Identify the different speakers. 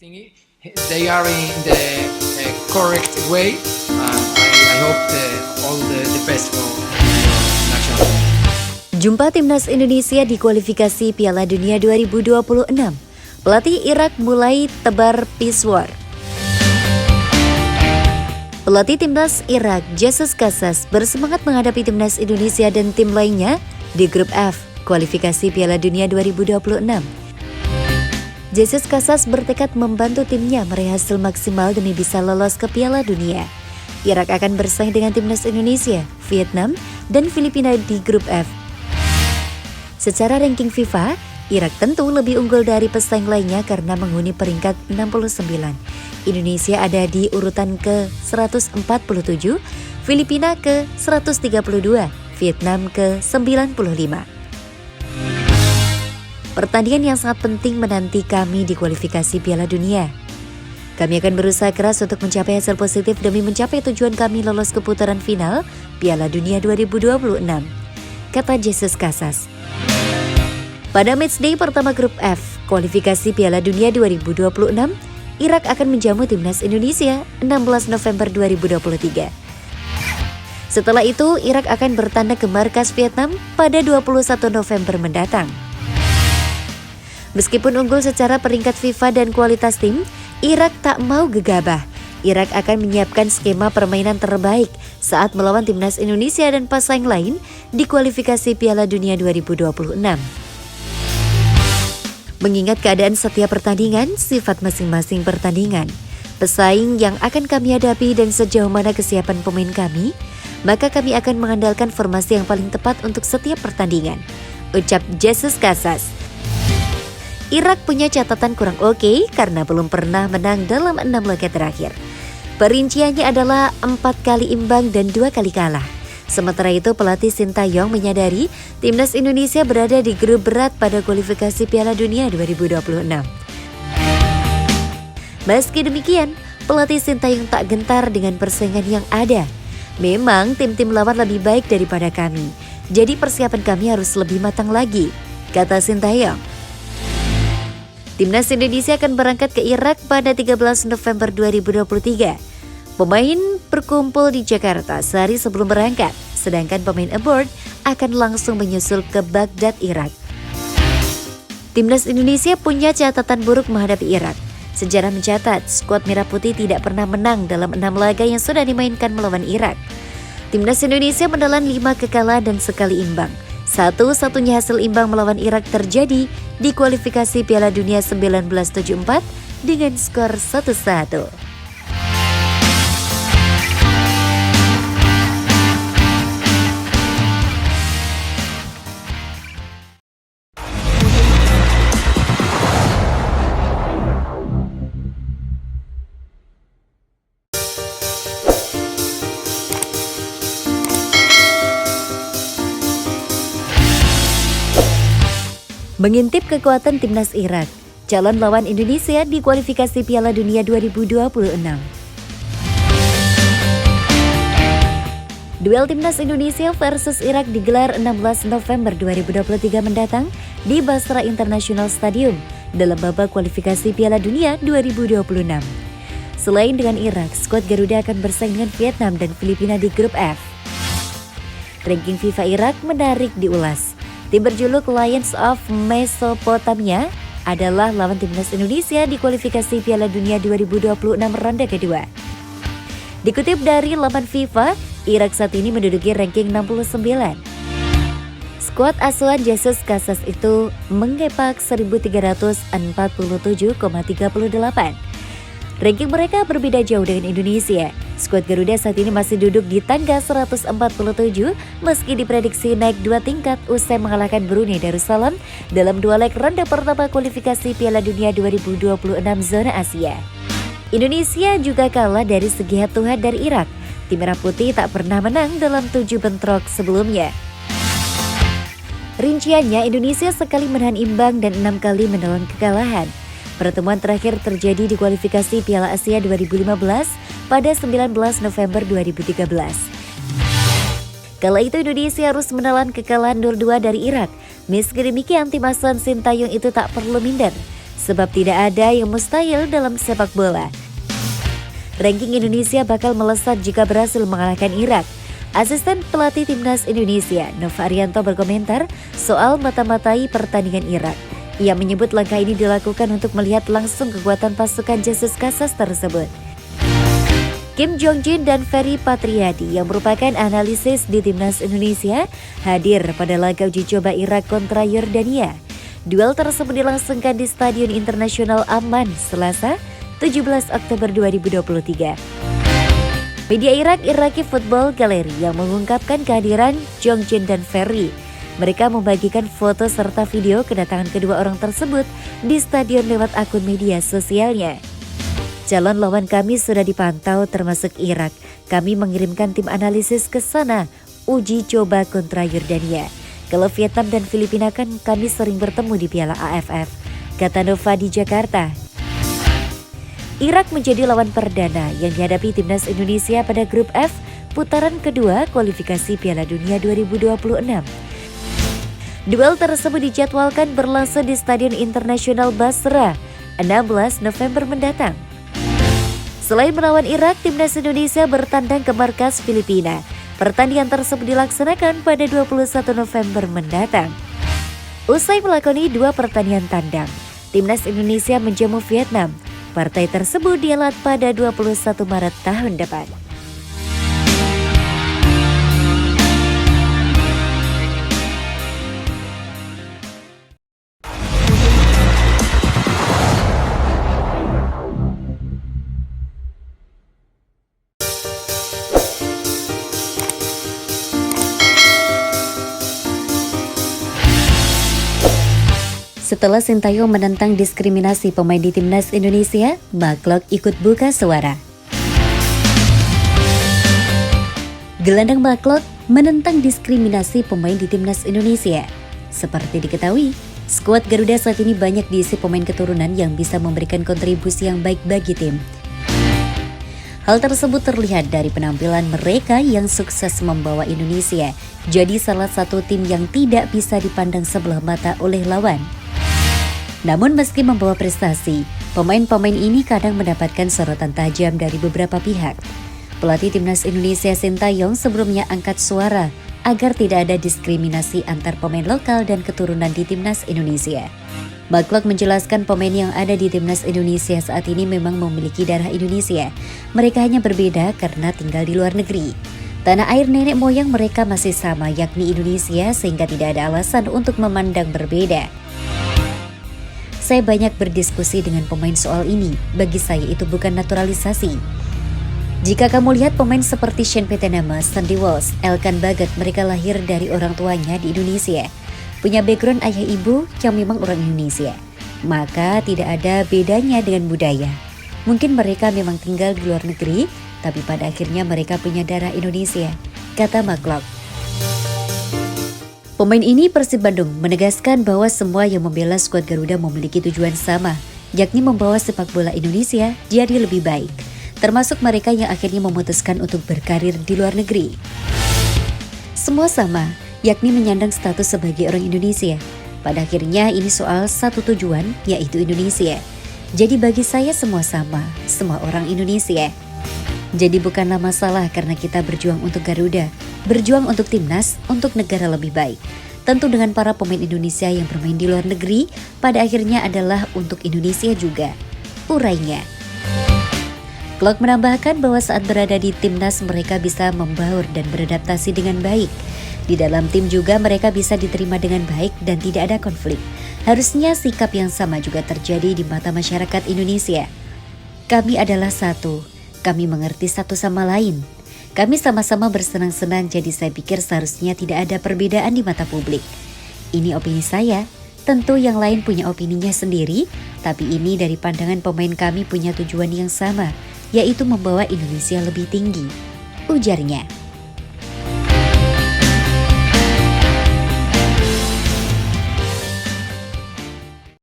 Speaker 1: think they are in the correct way. I hope all the best for national team.
Speaker 2: Jumpa timnas Indonesia di kualifikasi Piala Dunia 2026. Pelatih Irak mulai tebar peace war. Pelatih timnas Irak, Jesus Casas, bersemangat menghadapi timnas Indonesia dan tim lainnya di grup F, kualifikasi Piala Dunia 2026. Jesus Casas bertekad membantu timnya meraih hasil maksimal demi bisa lolos ke Piala Dunia. Irak akan bersaing dengan timnas Indonesia, Vietnam, dan Filipina di grup F. Secara ranking FIFA, Irak tentu lebih unggul dari pesaing lainnya karena menghuni peringkat 69. Indonesia ada di urutan ke-147, Filipina ke-132, Vietnam ke-95. Pertandingan yang sangat penting menanti kami di kualifikasi Piala Dunia. Kami akan berusaha keras untuk mencapai hasil positif demi mencapai tujuan kami lolos ke putaran final Piala Dunia 2026, kata Jesus Casas. Pada matchday pertama grup F, kualifikasi Piala Dunia 2026, Irak akan menjamu timnas Indonesia 16 November 2023. Setelah itu, Irak akan bertandang ke markas Vietnam pada 21 November mendatang. Meskipun unggul secara peringkat FIFA dan kualitas tim, Irak tak mau gegabah. Irak akan menyiapkan skema permainan terbaik saat melawan timnas Indonesia dan pesaing lain di kualifikasi Piala Dunia 2026. Mengingat keadaan setiap pertandingan, sifat masing-masing pertandingan, pesaing yang akan kami hadapi dan sejauh mana kesiapan pemain kami, maka kami akan mengandalkan formasi yang paling tepat untuk setiap pertandingan, ucap Jesus Casas. Irak punya catatan kurang oke karena belum pernah menang dalam 6 laga terakhir. Perinciannya adalah 4 kali imbang dan 2 kali kalah. Sementara itu, pelatih Sintayong menyadari timnas Indonesia berada di grup berat pada kualifikasi Piala Dunia 2026. Meski demikian, pelatih Sintayong tak gentar dengan persaingan yang ada. Memang tim-tim lawan lebih baik daripada kami, jadi persiapan kami harus lebih matang lagi, kata Sintayong. Timnas Indonesia akan berangkat ke Irak pada 13 November 2023. Pemain berkumpul di Jakarta sehari sebelum berangkat, sedangkan pemain aboard akan langsung menyusul ke Baghdad, Irak. Timnas Indonesia punya catatan buruk menghadapi Irak. Sejarah mencatat, skuad Merah Putih tidak pernah menang dalam 6 laga yang sudah dimainkan melawan Irak. Timnas Indonesia menelan 5 kekalahan dan sekali imbang. Satu-satunya hasil imbang melawan Irak terjadi di kualifikasi Piala Dunia 1974 dengan skor 1-1. Mengintip kekuatan timnas Irak, calon lawan Indonesia di kualifikasi Piala Dunia 2026. Duel timnas Indonesia versus Irak digelar 16 November 2023 mendatang di Basra International Stadium dalam babak kualifikasi Piala Dunia 2026. Selain dengan Irak, skuad Garuda akan bersaing dengan Vietnam dan Filipina di grup F. Ranking FIFA Irak menarik diulas. Tim berjuluk Lions of Mesopotamia adalah lawan timnas Indonesia di kualifikasi Piala Dunia 2026 ronde kedua. Dikutip dari laman FIFA, Irak saat ini menduduki ranking 69. Skuad asuhan Jesus Casas itu mengepak 1.347,38. Ranking mereka berbeda jauh dengan Indonesia. Skuad Garuda saat ini masih duduk di tangga 147 meski diprediksi naik 2 tingkat usai mengalahkan Brunei Darussalam dalam 2 leg ronde pertama kualifikasi Piala Dunia 2026 zona Asia. Indonesia juga kalah dari segi head-to-head dari Irak. Tim Merah Putih tak pernah menang dalam 7 bentrok sebelumnya. Rinciannya, Indonesia sekali menahan imbang dan 6 kali menelan kekalahan. Pertemuan terakhir terjadi di kualifikasi Piala Asia 2015 pada 19 November 2013. Kala itu Indonesia harus menelan kekalahan 0-2 dari Irak. Meski demikian, tim asuhan Sintayong itu tak perlu minder. sebab tidak ada yang mustahil dalam sepak bola. Ranking Indonesia bakal melesat jika berhasil mengalahkan Irak. Asisten pelatih timnas Indonesia, Nova Arianto berkomentar soal mata-matai pertandingan Irak. Ia menyebut langkah ini dilakukan untuk melihat langsung kekuatan pasukan Jesus Casas tersebut. Kim Jong-jin dan Ferry Patriadi yang merupakan analisis di timnas Indonesia hadir pada laga uji coba Irak kontra Yordania. Duel tersebut dilangsungkan di Stadion Internasional Amman, Selasa, 17 Oktober 2023. Media Irak, Iraqi Football Gallery yang mengungkapkan kehadiran Jong-jin dan Ferry. Mereka membagikan foto serta video kedatangan kedua orang tersebut di stadion lewat akun media sosialnya. Calon lawan kami sudah dipantau termasuk Irak. Kami mengirimkan tim analisis ke sana, uji coba kontra Yordania. Kalau Vietnam dan Filipina kan kami sering bertemu di Piala AFF, kata Nova di Jakarta. Irak menjadi lawan perdana yang dihadapi timnas Indonesia pada grup F putaran kedua kualifikasi Piala Dunia 2026. Duel tersebut dijadwalkan berlangsung di Stadion Internasional Basra 16 November mendatang. Selain melawan Irak, timnas Indonesia bertandang ke markas Filipina. Pertandingan tersebut dilaksanakan pada 21 November mendatang. Usai melakoni 2 pertandingan tandang, timnas Indonesia menjamu Vietnam. Partai tersebut dihelat pada 21 Maret tahun depan. Setelah Sintayong menentang diskriminasi pemain di timnas Indonesia, Maklok ikut buka suara. Gelandang Maklok menentang diskriminasi pemain di timnas Indonesia. Seperti diketahui, skuad Garuda saat ini banyak diisi pemain keturunan yang bisa memberikan kontribusi yang baik bagi tim. Hal tersebut terlihat dari penampilan mereka yang sukses membawa Indonesia jadi salah satu tim yang tidak bisa dipandang sebelah mata oleh lawan. Namun meski membawa prestasi, pemain-pemain ini kadang mendapatkan sorotan tajam dari beberapa pihak. Pelatih timnas Indonesia Sintayong sebelumnya angkat suara agar tidak ada diskriminasi antar pemain lokal dan keturunan di timnas Indonesia. Maklok menjelaskan pemain yang ada di timnas Indonesia saat ini memang memiliki darah Indonesia. Mereka hanya berbeda karena tinggal di luar negeri. Tanah air nenek moyang mereka masih sama, yakni Indonesia, sehingga tidak ada alasan untuk memandang berbeda. Saya banyak berdiskusi dengan pemain soal ini. Bagi saya itu bukan naturalisasi. Jika kamu lihat pemain seperti Shane Petenama, Sandy Walsh, Elkan Bagat, mereka lahir dari orang tuanya di Indonesia. Punya background ayah ibu yang memang orang Indonesia. Maka tidak ada bedanya dengan budaya. Mungkin mereka memang tinggal di luar negeri, tapi pada akhirnya mereka punya darah Indonesia, kata Maklok. Pemain ini Persib Bandung menegaskan bahwa semua yang membela skuad Garuda memiliki tujuan sama, yakni membawa sepak bola Indonesia jadi lebih baik, termasuk mereka yang akhirnya memutuskan untuk berkarir di luar negeri. Semua sama, yakni menyandang status sebagai orang Indonesia. Pada akhirnya ini soal satu tujuan, yaitu Indonesia. Jadi bagi saya semua sama, semua orang Indonesia. Jadi bukanlah masalah karena kita berjuang untuk Garuda, berjuang untuk timnas, untuk negara lebih baik. Tentu dengan para pemain Indonesia yang bermain di luar negeri, pada akhirnya adalah untuk Indonesia juga, urainya. Klok menambahkan bahwa saat berada di timnas mereka bisa membaur dan beradaptasi dengan baik. Di dalam tim juga mereka bisa diterima dengan baik dan tidak ada konflik. Harusnya sikap yang sama juga terjadi di mata masyarakat Indonesia. Kami adalah satu. Kami mengerti satu sama lain. Kami sama-sama bersenang-senang, jadi saya pikir seharusnya tidak ada perbedaan di mata publik. Ini opini saya, tentu yang lain punya opininya sendiri, tapi ini dari pandangan pemain kami punya tujuan yang sama, yaitu membawa Indonesia lebih tinggi, ujarnya.